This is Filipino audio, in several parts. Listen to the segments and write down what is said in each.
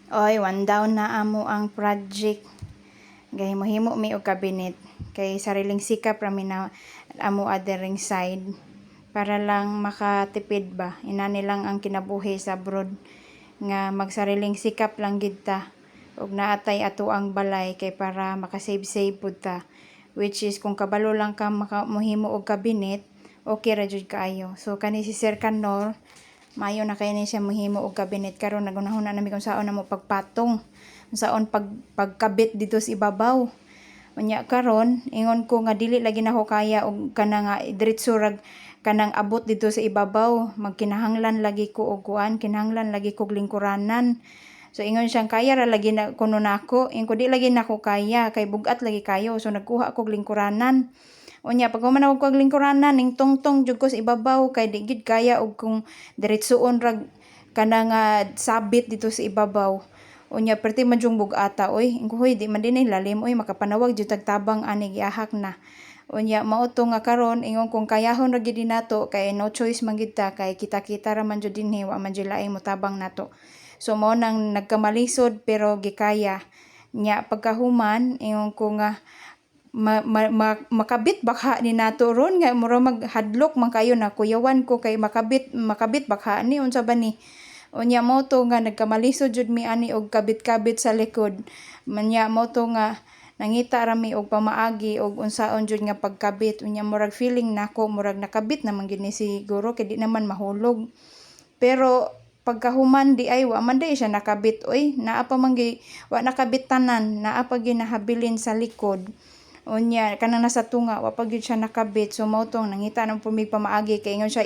Oy, one down na amo ang project. Gahimo-himo mi og cabinet kay sariling sikap ra mi na amo adering side para lang makatipid ba. Inani lang ang kinabuhi sa abroad nga magsariling sikap lang gid ta ug naatay ato ang balay kay para makasave-save pud ta. Which is kung kabalo lang ka mohimo og cabinet, okay ra jud kaayo. So kani si Sir Canor, maayo na kay ni siya mohimo og cabinet karon nagunahon na nami kung saon namo pagpatong, saon pagkabit dito sa ibabaw. Unya karon ingon ko nga dili lagi nako kaya og kana nga diretso rag kanang abot dito sa ibabaw, magkinahanglan lagi ko og kuan, kinahanglan lagi kog lingkuranan. So ingon siyang kaya ra lagi na kuno nako, ingon ko di lagi nako kaya kay bugat lagi kayo. So nagkuha kog lingkuranan. Unya pag man ako kog lingkuranan ning tungtong jud ko sa ibabaw kay di gid kaya og kung diretsoon rag kanang sabit dito sa ibabaw. Unya perti man jung bugata oy, ingon hoy di man dinay lalim oy, makapanawag jud tagtabang ani giahak na. Unya mao to nga karon ingon kung kayahon ra gid nato kay no choice man gid ta kay kita-kita ra man jud dinhi wa man jud laing motabang nato. So mao nang nagkamalisod pero gikaya. Nya pagkahuman ingon ko nga makabit baka ni nato ron nga mura maghadlok man kayo na kuyawan ko kay makabit baka ni unsa ba ni. Unya mo to nga nagkamalisod jud mi ani og kabit-kabit sa likod. Manya mo to nga nangita ra mi og pamaagi og unsaon jud nga pagkabit. Unya murag feeling nako murag nakabit naman gid ni siguro kay di naman mahulog. Pero pagkahuman di ay wa man day siya nakabit oy, naa pa man wa nakabit tanan, naa pa ginahabilin sa likod. Unya kanang nasa tunga wa pa gyud siya nakabit. So mao tong nangita nang pumig pamaagi kay ingon siya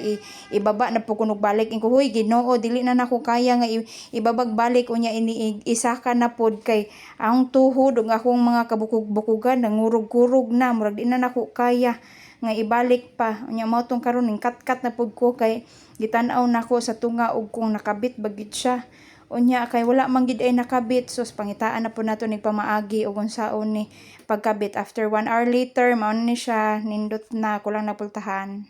ibaba na po kunog balik. Inko hoy Ginoo dili na nako kaya nga ibabag balik unya ini isaka na pod kay ang tuhod ug akong mga kabukog-bukugan nangurog-kurog na murag di na nako kaya nga ibalik pa. Unya mao tong karon ning kat-kat na pod ko kay gitan-aw nako sa tunga ug kung nakabit ba gid siya. Unya kay wala man gid ay nakabit. So pangitaan na po nato ning pamaagi ug unsaon ni pagkabit. After 1 hour later mao ni siya nindot na kulang napultahan.